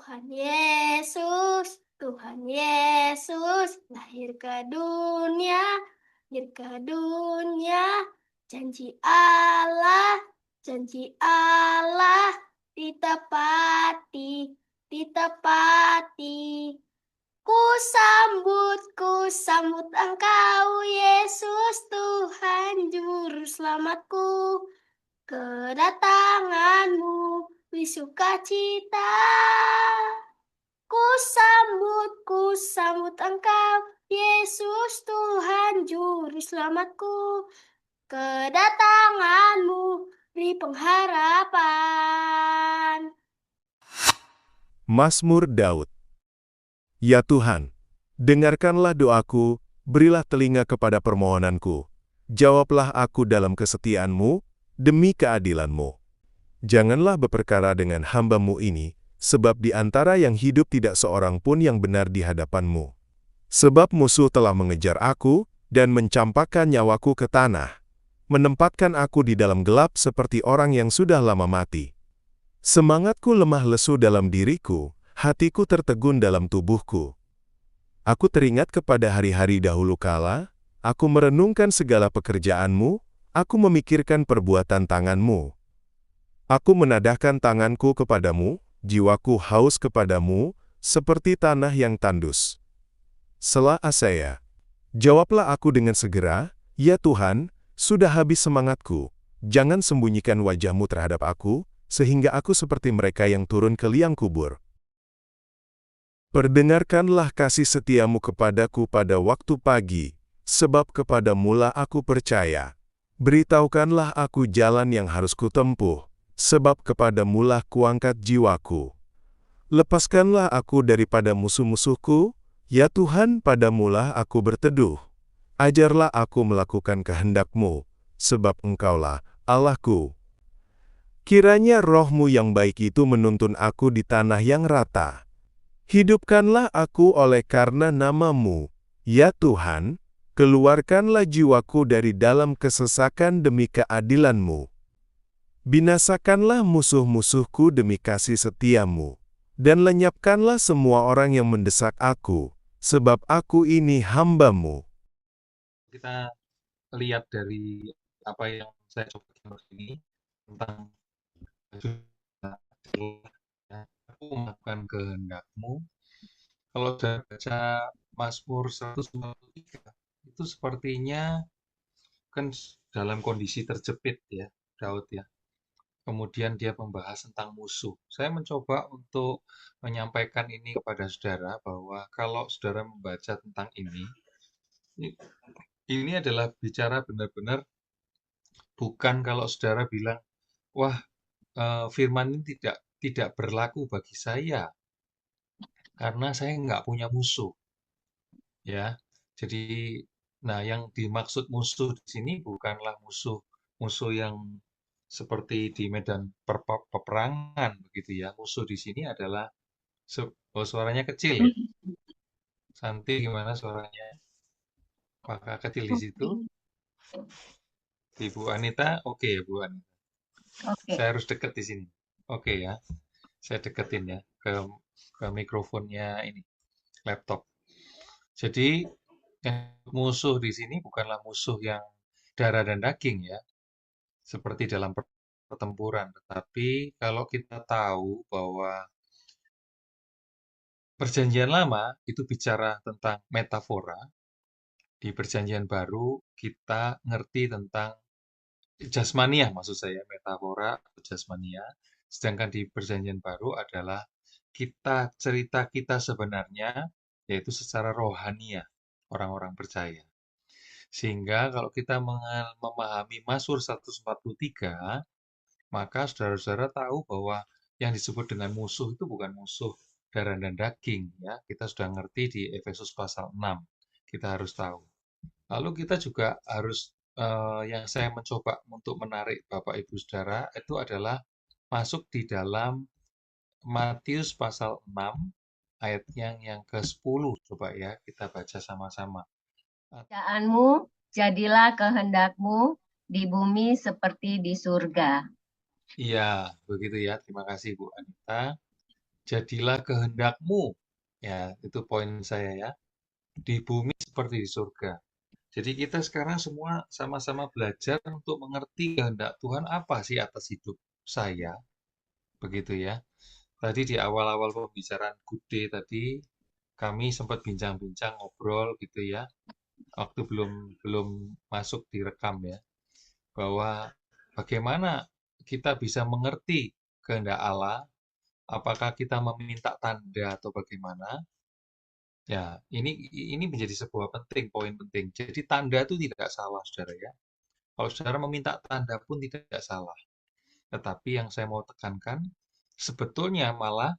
Tuhan Yesus lahir ke dunia, janji Allah ditepati, ditepati. Ku sambut Engkau Yesus Tuhan Juru Selamatku. Kedatanganmu beri sukacita. Ku sambut Engkau Yesus Tuhan Juru Selamatku. Kedatanganmu beri pengharapan. Mazmur Daud. Ya Tuhan, dengarkanlah doaku, berilah telinga kepada permohonanku. Jawablah aku dalam kesetiaan-Mu, demi keadilan-Mu. Janganlah berperkara dengan hamba-Mu ini, sebab di antara yang hidup tidak seorang pun yang benar di hadapan-Mu. Sebab musuh telah mengejar aku, dan mencampakkan nyawaku ke tanah. Menempatkan aku di dalam gelap seperti orang yang sudah lama mati. Semangatku lemah lesu dalam diriku, hatiku tertegun dalam tubuhku. Aku teringat kepada hari-hari dahulu kala, aku merenungkan segala pekerjaan-Mu, aku memikirkan perbuatan tangan-Mu. Aku menadahkan tanganku kepadamu, jiwaku haus kepadamu, seperti tanah yang tandus. Selah Asaya. Jawablah aku dengan segera, ya Tuhan, sudah habis semangatku, jangan sembunyikan wajah-Mu terhadap aku, sehingga aku seperti mereka yang turun ke liang kubur. Perdengarkanlah kasih setiamu kepadaku pada waktu pagi, sebab kepadamulah aku percaya. Beritahukanlah aku jalan yang harus kutempuh, sebab kepadamulah kuangkat jiwaku. Lepaskanlah aku daripada musuh-musuhku, ya Tuhan, padamulah aku berteduh. Ajarlah aku melakukan kehendak-Mu, sebab Engkaulah Allahku. Kiranya roh-Mu yang baik itu menuntun aku di tanah yang rata. Hidupkanlah aku oleh karena nama-Mu, ya Tuhan, keluarkanlah jiwaku dari dalam kesesakan demi keadilan-Mu. Binasakanlah musuh-musuhku demi kasih setia-Mu, dan lenyapkanlah semua orang yang mendesak aku, sebab aku ini hamba-Mu. Kita lihat dari apa yang saya coba gambar ini tentang aku melakukan kehendak-Mu. Kalau saya baca Mazmur 143 itu sepertinya kan dalam kondisi terjepit ya Daud ya. Kemudian dia membahas tentang musuh. Saya mencoba untuk menyampaikan ini kepada saudara bahwa kalau saudara membaca tentang ini adalah bicara benar-benar bukan kalau saudara bilang, wah firman ini tidak berlaku bagi saya karena saya nggak punya musuh, ya. Jadi, nah yang dimaksud musuh di sini bukanlah musuh yang seperti di medan peperangan begitu ya. Musuh di sini adalah oh, suaranya kecil ya. Santi gimana suaranya? Apakah kecil di situ? Ibu Anita, oke ya Bu Anita. Oke. Saya harus dekat di sini. Oke ya. Saya deketin ya ke mikrofonnya ini laptop. Jadi yang musuh di sini bukanlah musuh yang darah dan daging ya, seperti dalam pertempuran. Tetapi kalau kita tahu bahwa Perjanjian Lama itu bicara tentang metafora, di Perjanjian Baru kita ngerti tentang jasmania, maksud saya metafora atau jasmania. Sedangkan di Perjanjian Baru adalah cerita kita sebenarnya, yaitu secara rohania orang-orang percaya. Sehingga kalau kita memahami Mazmur 143, maka saudara-saudara tahu bahwa yang disebut dengan musuh itu bukan musuh darah dan daging, ya. Kita sudah ngerti di Efesus pasal 6. Kita harus tahu. Lalu kita juga harus yang saya mencoba untuk menarik Bapak Ibu Saudara itu adalah masuk di dalam Matius pasal 6 ayat yang ke-10. Coba ya kita baca sama-sama. Kerjaanmu, jadilah kehendak-Mu di bumi seperti di surga. Iya, begitu ya. Terima kasih Bu Anita. jadilah kehendak-Mu. Ya, itu poin saya ya. Di bumi seperti di surga. Jadi kita sekarang semua sama-sama belajar untuk mengerti kehendak Tuhan apa sih atas hidup saya, begitu ya. Tadi di awal-awal pembicaraan Good Day tadi, kami sempat bincang-bincang, ngobrol gitu ya, waktu belum belum masuk direkam ya, bahwa bagaimana kita bisa mengerti kehendak Allah, apakah kita meminta tanda atau bagaimana? Ya, ini menjadi sebuah poin penting. Jadi tanda itu tidak salah, saudara ya. Kalau saudara meminta tanda pun tidak salah. Tetapi yang saya mau tekankan, sebetulnya malah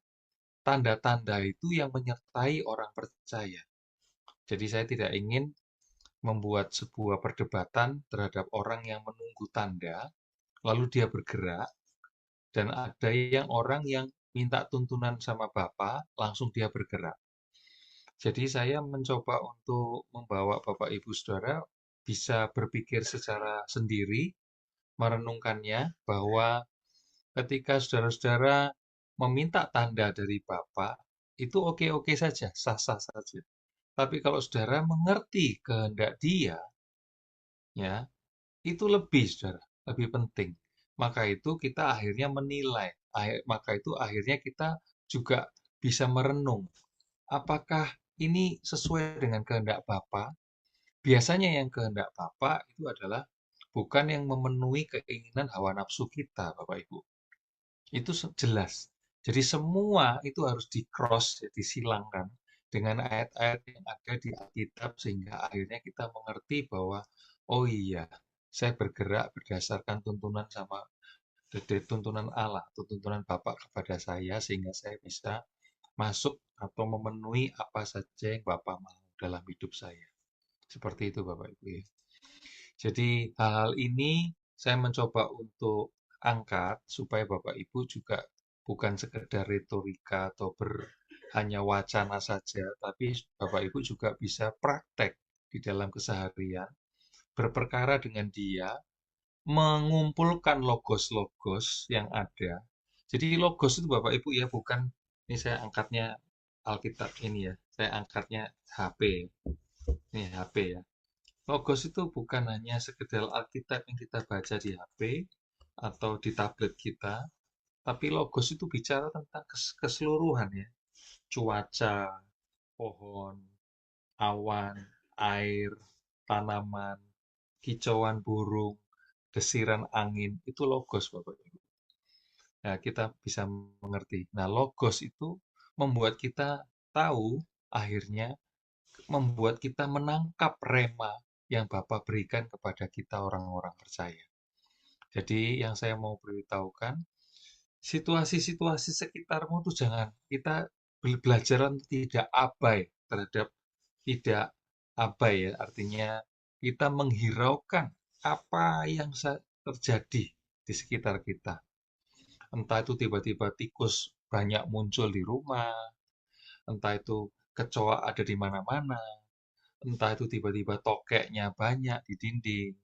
tanda-tanda itu yang menyertai orang percaya. Jadi saya tidak ingin membuat sebuah perdebatan terhadap orang yang menunggu tanda, lalu dia bergerak, dan ada yang orang yang minta tuntunan sama Bapak, langsung dia bergerak. Jadi saya mencoba untuk membawa Bapak Ibu Saudara bisa berpikir secara sendiri, merenungkannya bahwa ketika saudara-saudara meminta tanda dari Bapak, itu oke-oke saja, sah-sah saja. Tapi kalau saudara mengerti kehendak Dia, ya, itu lebih, saudara, lebih penting. Maka itu kita akhirnya menilai, maka itu akhirnya kita juga bisa merenung. Apakah ini sesuai dengan kehendak Bapa? Biasanya yang kehendak Bapa itu adalah bukan yang memenuhi keinginan hawa nafsu kita, Bapak Ibu. Itu jelas. Jadi semua itu harus di-cross, ya, disilangkan dengan ayat-ayat yang ada di Alkitab sehingga akhirnya kita mengerti bahwa oh iya, saya bergerak berdasarkan tuntunan Allah atau tuntunan Bapa kepada saya sehingga saya bisa masuk atau memenuhi apa saja yang Bapak mau dalam hidup saya. Seperti itu Bapak Ibu ya. Jadi hal-hal ini saya mencoba untuk angkat supaya Bapak Ibu juga bukan sekedar retorika atau hanya wacana saja, tapi Bapak Ibu juga bisa praktek di dalam keseharian, berperkara dengan Dia, mengumpulkan logos-logos yang ada. Jadi logos itu Bapak Ibu ya bukan, ini saya angkatnya Alkitab ini ya, saya angkatnya HP, ini HP ya. Logos itu bukan hanya sekedar Alkitab yang kita baca di HP atau di tablet kita, tapi logos itu bicara tentang keseluruhan ya. Cuaca, pohon, awan, air, tanaman, kicauan burung, desiran angin, itu logos Bapak Ibu. Nah, kita bisa mengerti. Nah, logos itu membuat kita tahu akhirnya membuat kita menangkap rema yang Bapa berikan kepada kita orang-orang percaya. Jadi yang saya mau beritahukan, situasi-situasi sekitarmu tuh jangan kita belajar untuk tidak abai terhadap tidak abai ya, artinya kita menghiraukan apa yang terjadi di sekitar kita. Entah itu tiba-tiba tikus banyak muncul di rumah, entah itu kecoa ada di mana-mana, entah itu tiba-tiba tokeknya banyak di dinding,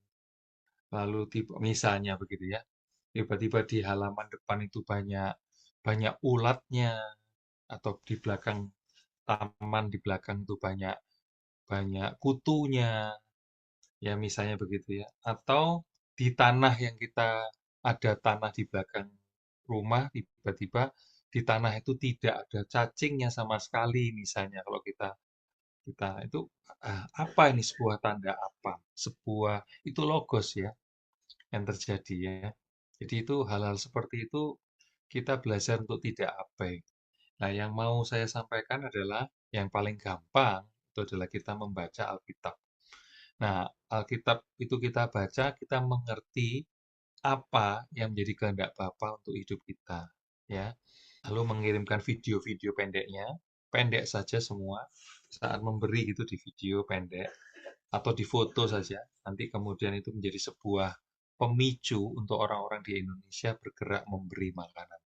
lalu misalnya begitu ya, tiba-tiba di halaman depan itu banyak banyak ulatnya, atau di belakang taman di belakang itu banyak banyak kutunya, ya misalnya begitu ya. Atau di tanah yang kita ada tanah di belakang rumah, tiba-tiba di tanah itu tidak ada cacingnya sama sekali, misalnya kalau kita kita itu apa ini sebuah tanda apa? Sebuah itu logos ya yang terjadi ya. Jadi itu hal-hal seperti itu kita belajar untuk tidak abai. Nah, yang mau saya sampaikan adalah yang paling gampang itu adalah kita membaca Alkitab. Nah, Alkitab itu kita baca, kita mengerti apa yang menjadi kehendak Bapa untuk hidup kita, ya. Lalu mengirimkan video-video pendeknya, pendek saja semua, saat memberi itu di video pendek, atau di foto saja, nanti kemudian itu menjadi sebuah pemicu untuk orang-orang di Indonesia bergerak memberi makanan.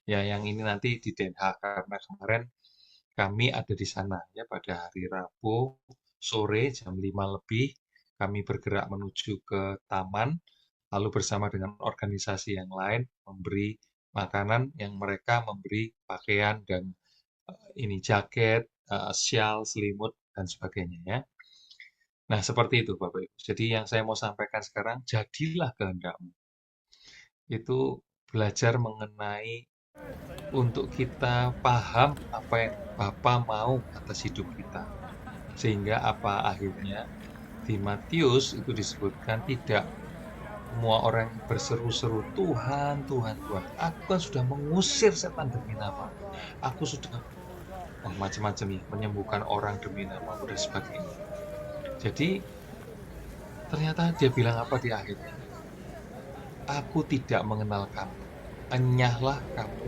Ya, yang ini nanti di Den Haag, karena kemarin kami ada di sana, ya, pada hari Rabu sore jam 5 lebih, kami bergerak menuju ke taman, lalu bersama dengan organisasi yang lain memberi makanan yang mereka memberi pakaian dan ini jaket, syal, selimut, dan sebagainya ya. Nah, seperti itu Bapak Ibu. Jadi yang saya mau sampaikan sekarang, jadilah kehendakmu. Itu belajar mengenai untuk kita paham apa yang Bapa mau atas hidup kita. Sehingga apa akhirnya di Matius itu disebutkan tidak semua orang berseru-seru, Tuhan, Tuhan, Tuhan. Aku kan sudah mengusir setan demi nama. Aku sudah macam-macam ya, menyembuhkan orang demi nama dan sebagainya. Jadi ternyata dia bilang apa di akhirnya? Aku tidak mengenal kamu. Enyahlah kamu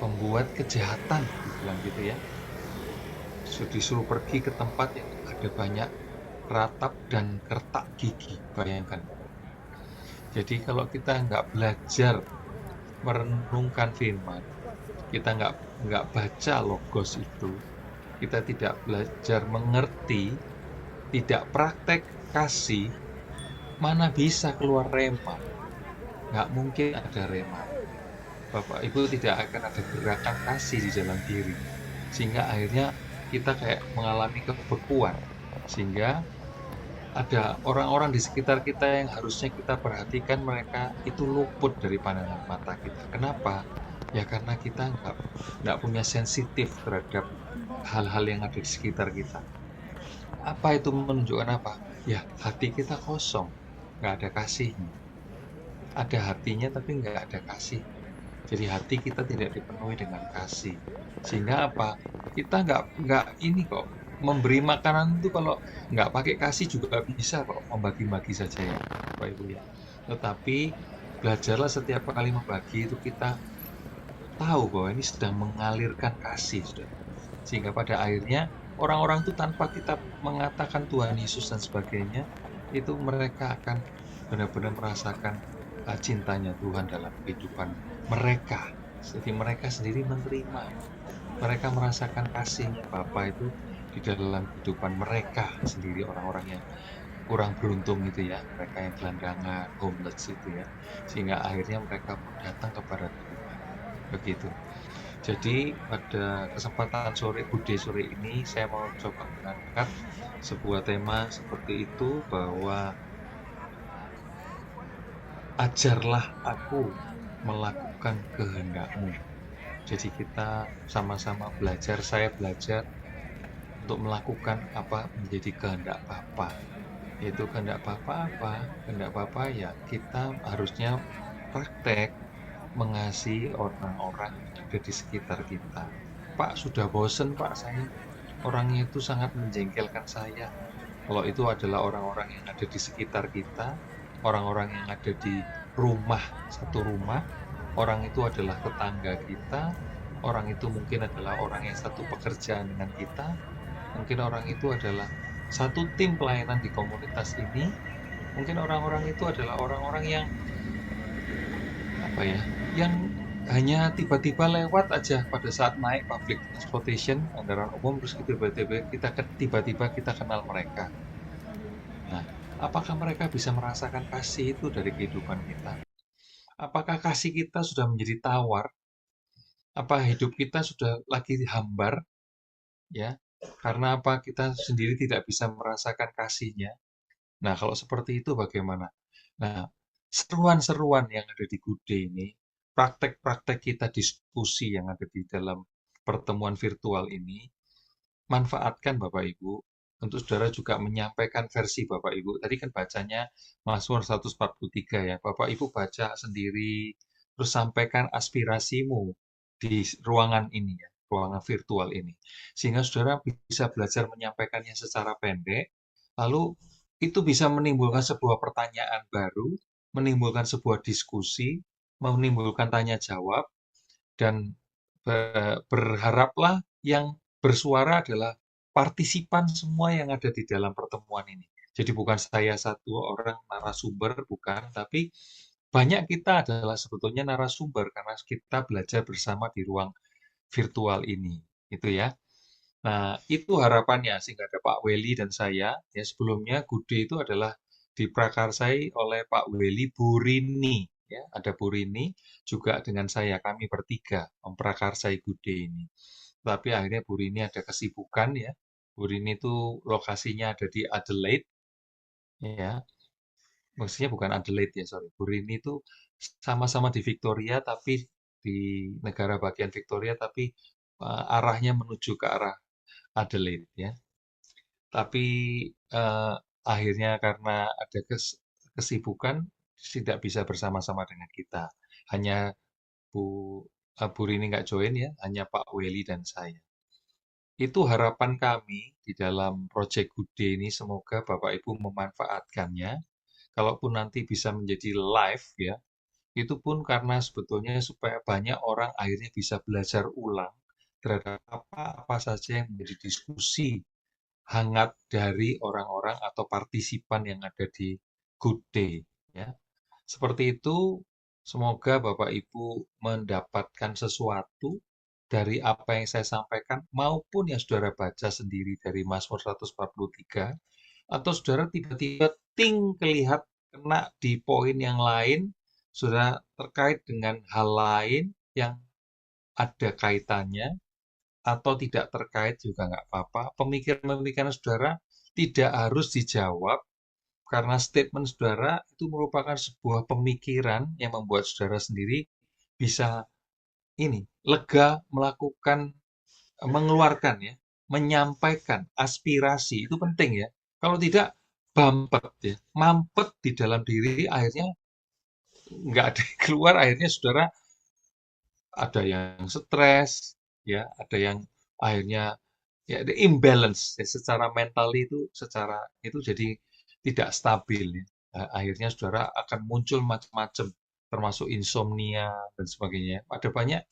pembuat kejahatan, dibilang gitu ya. Disuruh pergi ke tempat yang ada banyak ratap dan kertak gigi, bayangkan. Jadi kalau kita nggak belajar merenungkan firman, kita nggak baca logos itu, kita tidak belajar mengerti, tidak praktek kasih, mana bisa keluar rema? Nggak mungkin ada rema. Bapak Ibu tidak akan ada gerakan kasih di dalam diri. Sehingga akhirnya kita kayak mengalami kebekuan. Sehingga ada orang-orang di sekitar kita yang harusnya kita perhatikan, mereka itu luput dari pandangan mata kita. Kenapa? Ya karena kita nggak punya sensitif terhadap hal-hal yang ada di sekitar kita. Apa itu menunjukkan apa? Ya hati kita kosong, nggak ada kasihnya. Ada hatinya tapi nggak ada kasih. Jadi hati kita tidak dipenuhi dengan kasih. Sehingga apa? Kita nggak ini kok, memberi makanan itu kalau nggak pakai kasih juga bisa kok, membagi-bagi saja ya Bapak Ibu ya. Tetapi belajarlah setiap kali membagi itu kita tahu bahwa ini sedang mengalirkan kasih, sudah. Sehingga pada akhirnya orang-orang itu tanpa kita mengatakan Tuhan Yesus dan sebagainya, itu mereka akan benar-benar merasakan cintanya Tuhan dalam kehidupan mereka. Jadi mereka sendiri menerima. Mereka merasakan kasihnya Bapa itu di dalam kehidupan mereka sendiri, orang-orang yang kurang beruntung itu ya, mereka yang gelandangan, homeless itu ya. Sehingga akhirnya mereka datang kepada Tuhan. Begitu. Jadi pada kesempatan Bude sore ini saya mau coba mengangkat sebuah tema seperti itu, bahwa ajarlah aku melakukan kehendakmu. Jadi kita sama-sama belajar, saya belajar untuk melakukan apa menjadi kehendak Bapa. Yaitu kehendak Bapa apa? Kehendak Bapa ya kita harusnya praktek mengasihi orang-orang yang ada di sekitar kita. Pak, sudah bosen Pak saya. Orangnya itu sangat menjengkelkan saya. Kalau itu adalah orang-orang yang ada di sekitar kita, orang-orang yang ada di rumah, satu rumah, orang itu adalah tetangga kita, orang itu mungkin adalah orang yang satu pekerjaan dengan kita, mungkin orang itu adalah satu tim pelayanan di komunitas ini, mungkin orang-orang itu adalah orang-orang yang apa ya, yang hanya tiba-tiba lewat aja pada saat naik public transportation, kendaraan umum, terus tiba-tiba kita kenal mereka. Nah, apakah mereka bisa merasakan kasih itu dari kehidupan kita? Apakah kasih kita sudah menjadi tawar? Apa hidup kita sudah lagi hambar? Ya, karena apa kita sendiri tidak bisa merasakan kasihnya? Nah, kalau seperti itu bagaimana? Nah, seruan-seruan yang ada di Gude ini, praktek-praktek kita diskusi yang ada di dalam pertemuan virtual ini, manfaatkan Bapak Ibu, untuk saudara juga menyampaikan versi Bapak Ibu. Tadi kan bacanya Mazmur 143 ya, Bapak Ibu baca sendiri, terus sampaikan aspirasimu di ruangan ini ya, ruangan virtual ini. Sehingga saudara bisa belajar menyampaikannya secara pendek, lalu itu bisa menimbulkan sebuah pertanyaan baru, menimbulkan sebuah diskusi, menimbulkan tanya jawab, dan berharaplah yang bersuara adalah partisipan semua yang ada di dalam pertemuan ini. Jadi bukan saya satu orang narasumber, bukan, tapi banyak kita adalah sebetulnya narasumber karena kita belajar bersama di ruang virtual ini, itu ya. Nah, itu harapannya sehingga ada Pak Weli dan saya. Ya sebelumnya Gude itu adalah diprakarsai oleh Pak Weli Burini, ya. Ada Bu Rini juga dengan saya, kami bertiga memprakarsai Gude ini. Tapi akhirnya Bu Rini ada kesibukan ya. Bu Rini itu lokasinya ada di Adelaide, ya. Maksudnya bukan Adelaide ya, sorry. Bu Rini itu sama-sama di Victoria, tapi di negara bagian Victoria, tapi arahnya menuju ke arah Adelaide ya. Tapi akhirnya karena ada kesibukan tidak bisa bersama-sama dengan kita. Hanya Bu Bu Rini nggak join ya, hanya Pak Welly dan saya. Itu harapan kami di dalam Project Good Day ini, semoga Bapak Ibu memanfaatkannya. Kalaupun nanti bisa menjadi live ya, itu pun karena sebetulnya supaya banyak orang akhirnya bisa belajar ulang terhadap apa-apa saja yang menjadi diskusi hangat dari orang-orang atau partisipan yang ada di Good Day ya. Seperti itu, semoga Bapak Ibu mendapatkan sesuatu dari apa yang saya sampaikan maupun yang saudara baca sendiri dari Mazmur 143, atau saudara tiba-tiba ting kelihat kena di poin yang lain, saudara terkait dengan hal lain yang ada kaitannya atau tidak terkait juga nggak apa-apa. Pemikiran-pemikiran saudara tidak harus dijawab karena statement saudara itu merupakan sebuah pemikiran yang membuat saudara sendiri bisa ini lega melakukan, mengeluarkan ya, menyampaikan aspirasi itu penting ya. Kalau tidak bampet ya, mampet di dalam diri, akhirnya nggak ada yang keluar, akhirnya saudara ada yang stres, ya, ada yang akhirnya ya ada imbalance ya, secara mental itu, secara itu jadi tidak stabil ya. Akhirnya saudara akan muncul macam-macam, termasuk insomnia dan sebagainya. Ada banyak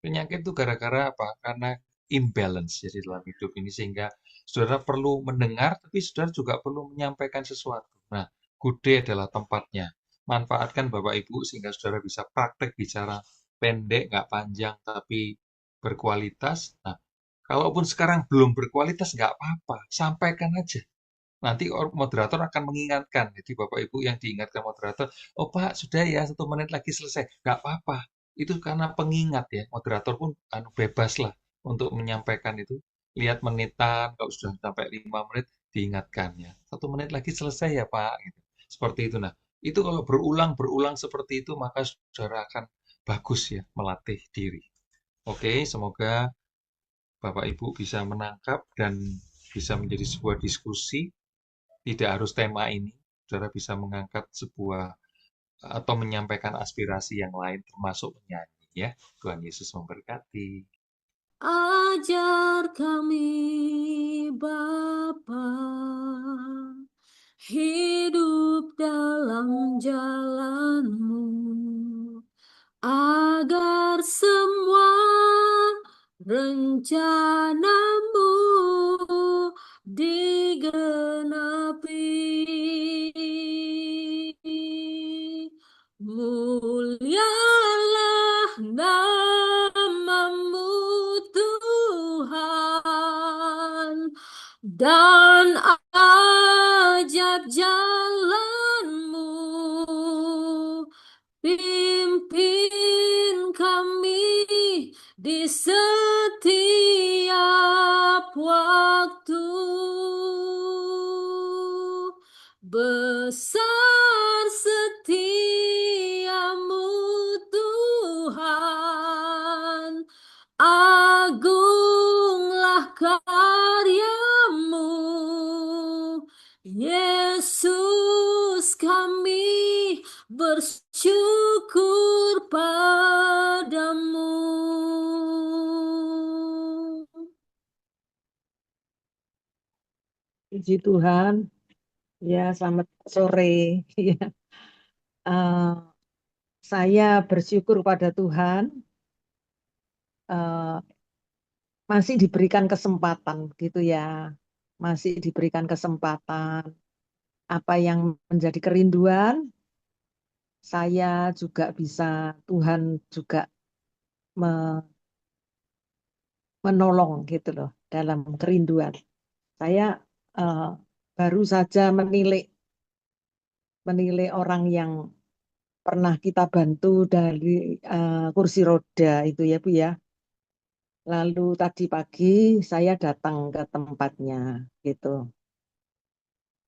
penyakit itu gara-gara apa? Karena imbalance jadi dalam hidup ini, sehingga saudara perlu mendengar, tapi saudara juga perlu menyampaikan sesuatu. Nah, Good Day adalah tempatnya. Manfaatkan Bapak Ibu sehingga saudara bisa praktek bicara pendek, nggak panjang, tapi berkualitas. Nah, kalaupun sekarang belum berkualitas, nggak apa-apa, sampaikan aja. Nanti moderator akan mengingatkan. Jadi Bapak Ibu yang diingatkan moderator, oh Pak, sudah ya 1 menit lagi selesai. Nggak apa-apa. Itu karena pengingat ya. Moderator pun bebas lah untuk menyampaikan itu. Lihat menitan, kalau sudah sampai 5 menit, diingatkan ya. 1 menit lagi selesai ya Pak. Gitu. Seperti itu. Nah, itu kalau berulang-berulang seperti itu, maka saudara akan bagus ya melatih diri. Oke, semoga Bapak Ibu bisa menangkap dan bisa menjadi sebuah diskusi. Tidak harus tema ini, saudara bisa mengangkat sebuah atau menyampaikan aspirasi yang lain, termasuk menyanyi ya. Tuhan Yesus memberkati. Ajar kami Bapa, hidup dalam jalan-Mu, agar semua rencana-Mu digenapi. Mulialah nama-Mu Tuhan, dan ajaib jalan-Mu. Pimpin kami di setiap waktu. Besar setiamu Tuhan, agunglah karyamu. Yesus, kami bersyukur padamu. Puji Tuhan, ya selamat sore. Ya, saya bersyukur pada Tuhan masih diberikan kesempatan, gitu ya, masih diberikan kesempatan. Apa yang menjadi kerinduan, saya juga bisa, Tuhan juga menolong gitu loh dalam kerinduan. Saya baru saja menilai orang yang pernah kita bantu dari kursi roda itu ya Bu ya. Lalu tadi pagi saya datang ke tempatnya gitu.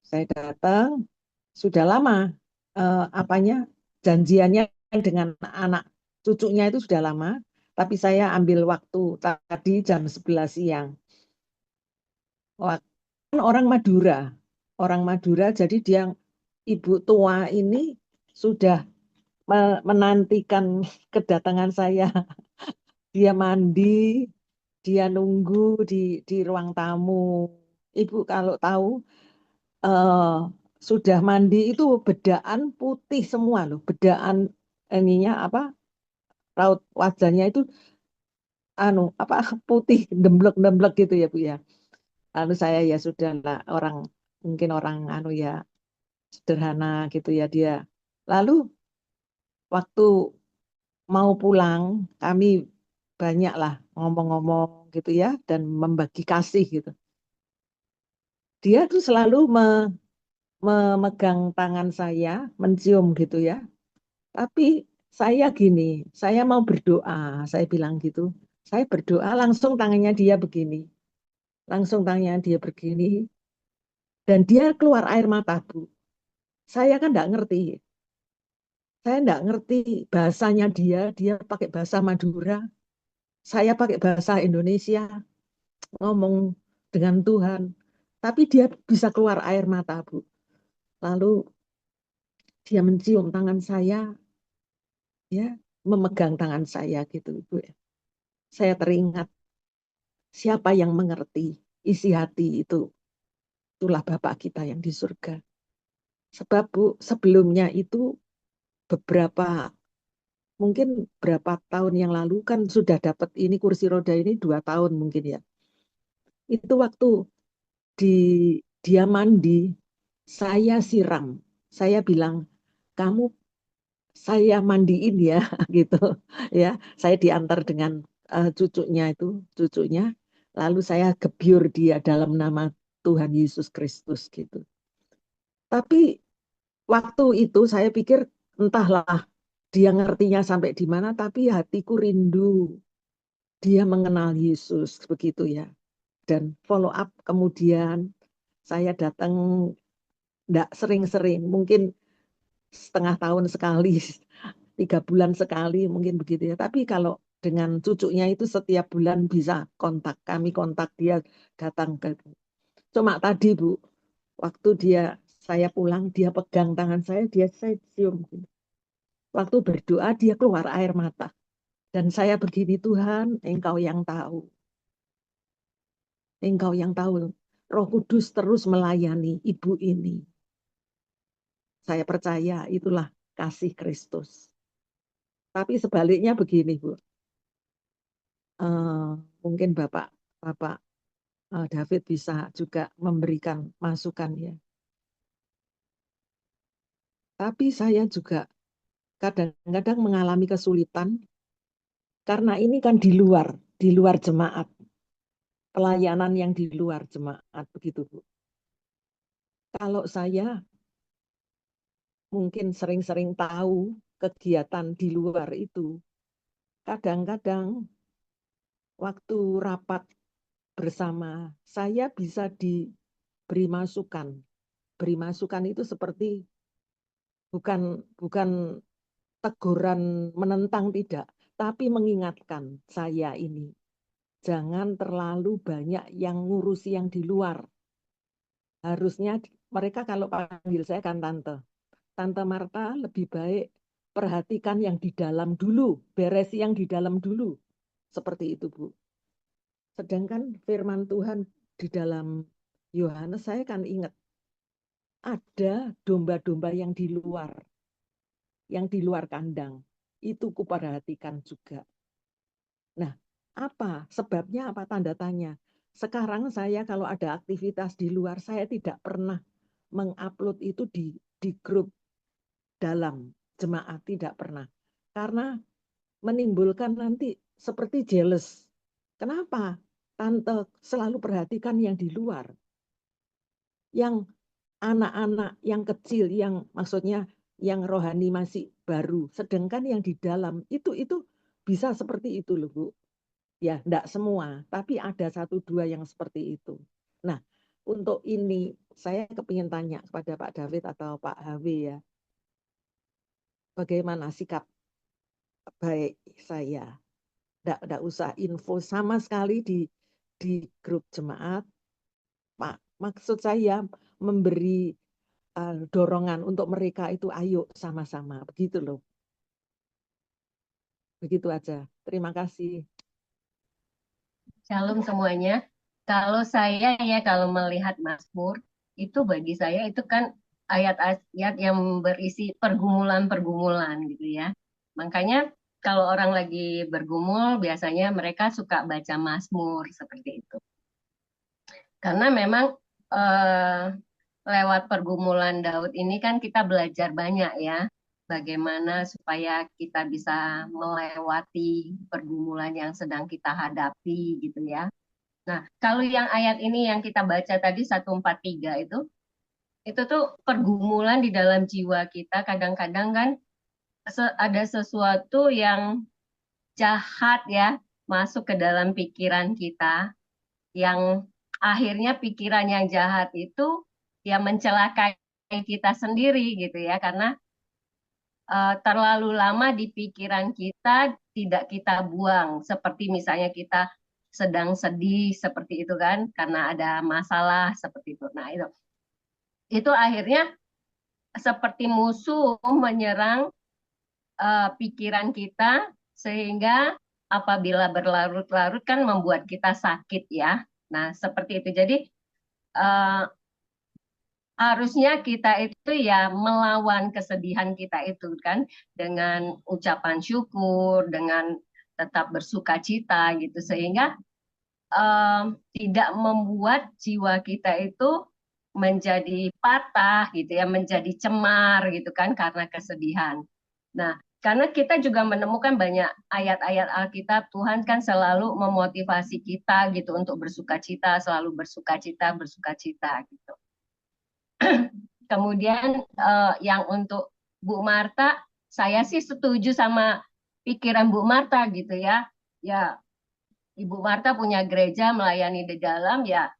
Saya datang sudah lama apanya janjiannya dengan anak cucunya itu sudah lama, tapi saya ambil waktu tadi jam 11 siang. Wah, kan orang Madura, jadi dia ibu tua ini sudah menantikan kedatangan saya. Dia mandi, dia nunggu di ruang tamu. Ibu kalau tahu eh, sudah mandi itu bedaan putih semua loh, bedaan ininya apa raut wajahnya itu anu apa putih demblek-demblek gitu ya Bu ya. Lalu saya ya sudah lah orang mungkin orang anu ya sederhana gitu ya dia. Lalu waktu mau pulang kami banyak lah ngomong-ngomong gitu ya dan membagi kasih gitu. Dia tuh selalu memegang tangan saya, mencium gitu ya. Tapi saya gini, saya mau berdoa, saya bilang gitu. Saya berdoa langsung tangannya dia begini. Langsung tangannya dia begini. Dan dia keluar air mata, Bu. Saya kan enggak ngerti. Saya enggak ngerti bahasanya dia pakai bahasa Madura. Saya pakai bahasa Indonesia, ngomong dengan Tuhan. Tapi dia bisa keluar air mata, Bu. Lalu dia mencium tangan saya, ya, memegang tangan saya gitu, Bu. Saya teringat siapa yang mengerti isi hati itu. Itulah Bapak kita yang di surga. Sebab Bu, sebelumnya itu beberapa mungkin berapa tahun yang lalu kan sudah dapat ini kursi roda ini 2 tahun mungkin ya. Itu waktu di dia mandi, saya siram. Saya bilang, kamu saya mandiin ya, gitu ya. Saya diantar dengan cucunya itu, cucunya. Lalu saya gebyur dia dalam nama Tuhan Yesus Kristus gitu. Tapi waktu itu saya pikir entahlah dia ngertinya sampai di mana, tapi hatiku rindu dia mengenal Yesus begitu ya. Dan follow up kemudian saya datang enggak sering-sering, mungkin setengah tahun sekali, 3 bulan sekali, mungkin begitu ya. Tapi kalau dengan cucunya itu setiap bulan bisa kontak, kami kontak dia datang ke. Cuma tadi Bu, waktu saya pulang, dia pegang tangan saya cium. Waktu berdoa dia keluar air mata. Dan saya begini, Tuhan, Engkau yang tahu. Engkau yang tahu. Roh Kudus terus melayani ibu ini. Saya percaya itulah kasih Kristus. Tapi sebaliknya begini, Bu. Mungkin Bapak David bisa juga memberikan masukan ya. Tapi saya juga kadang-kadang mengalami kesulitan karena ini kan di luar jemaat. Pelayanan yang di luar jemaat begitu, Bu. Kalau saya mungkin sering-sering tahu kegiatan di luar itu, kadang-kadang waktu rapat bersama, saya bisa diberi masukan. Beri masukan itu seperti bukan teguran menentang tidak, tapi mengingatkan saya ini. Jangan terlalu banyak yang ngurusi yang di luar. Harusnya mereka kalau panggil saya kan Tante. Tante Marta lebih baik perhatikan yang di dalam dulu, beres yang di dalam dulu. Seperti itu, Bu. Sedangkan firman Tuhan di dalam Yohanes saya kan ingat ada domba-domba yang di luar kandang. Itu kuperhatikan juga. Nah, apa sebabnya, apa tanda tanya? Sekarang saya kalau ada aktivitas di luar, saya tidak pernah mengupload itu di grup dalam jemaat, tidak pernah. Karena menimbulkan nanti seperti jealous. Kenapa? Tante selalu perhatikan yang di luar. Yang anak-anak yang kecil, yang maksudnya yang rohani masih baru. Sedangkan yang di dalam itu bisa seperti itu loh, Bu. Ya, enggak semua, tapi ada satu dua yang seperti itu. Nah, untuk ini saya kepingin tanya kepada Pak David atau Pak HW ya, bagaimana sikap baik saya? Enggak usah info sama sekali di grup jemaat. Maksud saya memberi dorongan untuk mereka itu ayo sama-sama, begitu loh. Begitu aja. Terima kasih. Shalom semuanya. Kalau saya ya kalau melihat Mazmur itu bagi saya itu kan ayat-ayat yang berisi pergumulan-pergumulan gitu ya. Makanya kalau orang lagi bergumul biasanya mereka suka baca Mazmur seperti itu. Karena memang eh, lewat pergumulan Daud ini kan kita belajar banyak ya. Bagaimana supaya kita bisa melewati pergumulan yang sedang kita hadapi gitu ya. Nah, kalau yang ayat ini yang kita baca tadi 143 itu tuh pergumulan di dalam jiwa kita. Kadang-kadang kan ada sesuatu yang jahat ya masuk ke dalam pikiran kita, yang akhirnya pikiran yang jahat itu ya mencelakai kita sendiri gitu ya, karena terlalu lama di pikiran kita tidak kita buang. Seperti misalnya kita sedang sedih seperti itu kan, karena ada masalah seperti itu. Nah, itu akhirnya seperti musuh menyerang pikiran kita, sehingga apabila berlarut-larut kan membuat kita sakit ya. Nah, seperti itu. Jadi eh, harusnya kita itu ya melawan kesedihan kita itu kan dengan ucapan syukur, dengan tetap bersuka cita gitu, sehingga tidak membuat jiwa kita itu menjadi patah gitu ya, menjadi cemar gitu kan karena kesedihan. Nah, karena kita juga menemukan banyak ayat-ayat Alkitab, Tuhan kan selalu memotivasi kita gitu untuk bersuka cita, selalu bersuka cita gitu. Kemudian yang untuk Bu Marta, saya sih setuju sama pikiran Bu Marta gitu ya. Ya, Ibu Marta punya gereja melayani di dalam, ya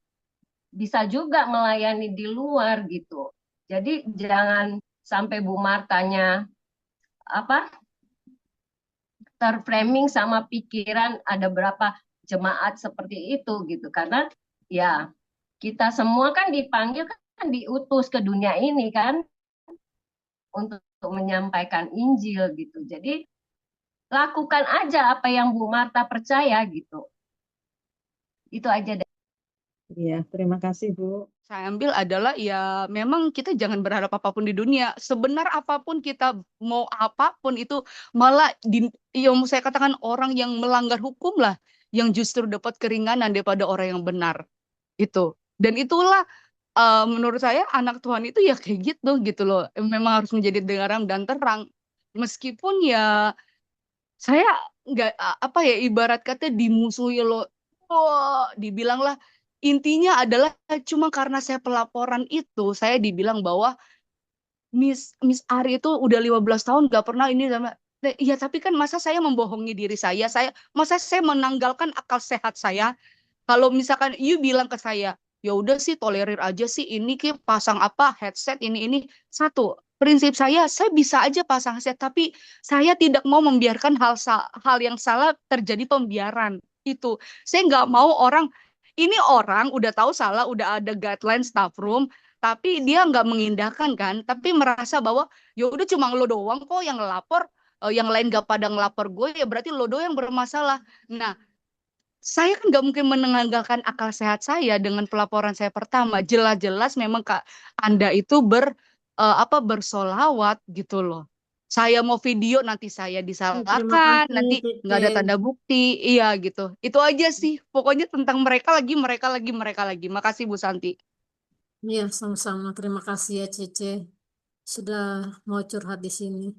bisa juga melayani di luar gitu. Jadi jangan sampai Bu Martanya apa terframing sama pikiran ada berapa jemaat seperti itu gitu. Karena ya kita semua kan dipanggil kan diutus ke dunia ini kan untuk menyampaikan Injil gitu. Jadi lakukan aja apa yang Bu Marta percaya gitu. Itu aja deh. Iya, terima kasih, Bu. Saya ambil adalah ya memang kita jangan berharap apapun di dunia. Sebenar apapun kita mau apapun itu malah yang saya katakan orang yang melanggar hukum lah yang justru dapat keringanan daripada orang yang benar itu. Dan itulah menurut saya anak Tuhan itu ya kayak gitu loh. Memang harus menjadi terang dan terang. Meskipun ya saya nggak apa ya ibarat kata dimusuhi lo, oh, dibilang lah intinya adalah cuma karena saya pelaporan itu saya dibilang bahwa Miss Miss Ari itu udah 15 tahun nggak pernah ini sama. Ya tapi kan masa saya membohongi diri saya masa saya menanggalkan akal sehat saya kalau misalkan you bilang ke saya, ya udah sih tolerir aja sih ini ki pasang apa headset ini satu. Prinsip saya bisa aja pasang headset tapi saya tidak mau membiarkan hal yang salah terjadi pembiaran. Itu. Saya nggak mau ini orang udah tahu salah, udah ada guideline staff room, tapi dia nggak mengindahkan kan, tapi merasa bahwa ya udah cuma lo doang kok yang ngelapor, yang lain nggak pada ngelapor gue, ya berarti lo doang yang bermasalah. Nah, saya kan nggak mungkin menanggalkan akal sehat saya dengan pelaporan saya pertama. Jelas-jelas memang Kak Anda itu bersolawat gitu loh. Saya mau video nanti saya Terima disalahkan, kasih, nanti nggak ada Cece. tanda bukti, iya gitu. Itu aja sih. Pokoknya tentang mereka lagi, mereka lagi, mereka lagi. Makasih Bu Santi. Iya, sama-sama. Terima kasih ya, Cece. Sudah mau curhat di sini.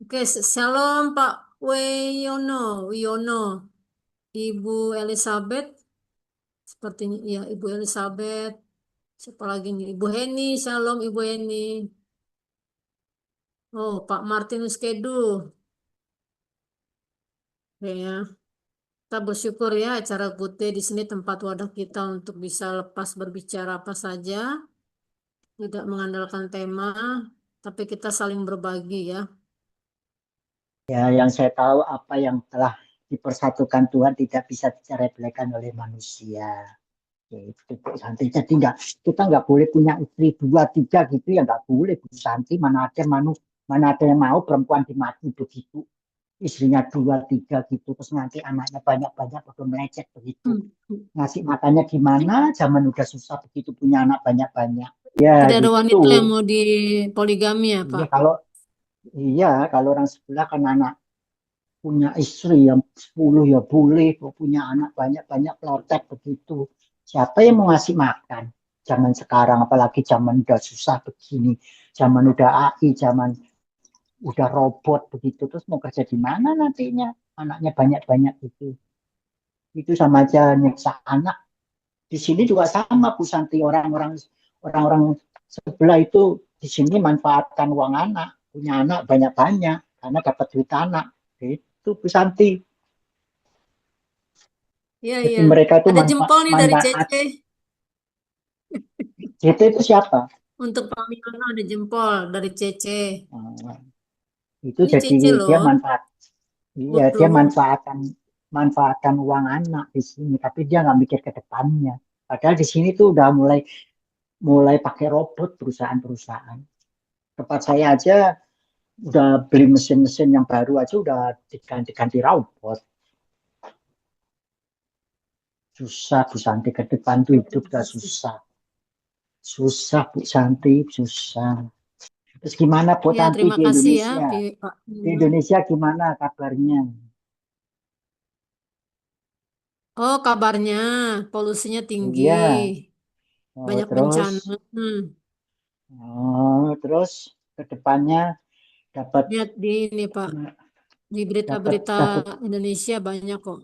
Oke, Shalom Pak Wiono. Ibu Elizabeth. Sepertinya, ya, Ibu Elizabeth. Siapa lagi nih? Ibu Heni. Shalom, Ibu Heni. Oh, Pak Martinus Kedu. Ya, kita bersyukur ya acara Kute di sini tempat wadah kita untuk bisa lepas berbicara apa saja, tidak mengandalkan tema, tapi kita saling berbagi ya. Ya, yang saya tahu apa yang telah dipersatukan Tuhan tidak bisa diremehkan oleh manusia. Gitu, Bu Santi. Jadi kita nggak boleh punya istri dua, tiga gitu ya nggak boleh Bu Santi. Mana ada yang mau perempuan dimati begitu. Istrinya dua, tiga gitu. Terus nanti anaknya banyak-banyak udah melecet begitu. Hmm. Ngasih makannya gimana? Zaman udah susah begitu punya anak banyak-banyak. Ya Tidak ada gitu. wanita yang mau dipoligami ya, Iya Pak? kalau orang sebelah kan anak punya istri yang 10 ya boleh, punya anak banyak-banyak plotek begitu. Siapa yang mau ngasih makan? Zaman sekarang, apalagi zaman udah susah begini, zaman udah AI, zaman udah robot begitu, terus mau kerja di mana nantinya? Anaknya banyak-banyak gitu. Itu sama aja nyiksa anak. Di sini juga sama, Bu Santi. Orang-orang sebelah itu di sini manfaatkan uang anak, punya anak banyak-banyak karena dapat duit anak. Itu Bu Santi. Iya, Jadi iya. mereka itu Ada jempol nih dari manfaat. Cece. JT itu siapa? Untuk Pak Miono ada jempol dari Cece. Nah, itu Ini jadi Cece dia loh. manfaat. Iya, dia Waduh. manfaatkan uang anak di sini, tapi dia nggak mikir ke depannya. Padahal di sini tuh udah mulai mulai pakai robot perusahaan-perusahaan. Tempat saya aja udah beli mesin-mesin yang baru aja udah diganti-ganti robot. Susah Bu Santi ke depan tuh hidup udah susah. Susah Bu Santi, susah. Terus gimana Bu Ya, Tanti terima di kasih ya, Indonesia? Pak. Di Indonesia gimana kabarnya? Oh, kabarnya polusinya tinggi, Iya, banyak bencana. terus terus ke depannya dapat Lihat di ini, Pak. Di dapat berita-berita dapat Indonesia banyak kok.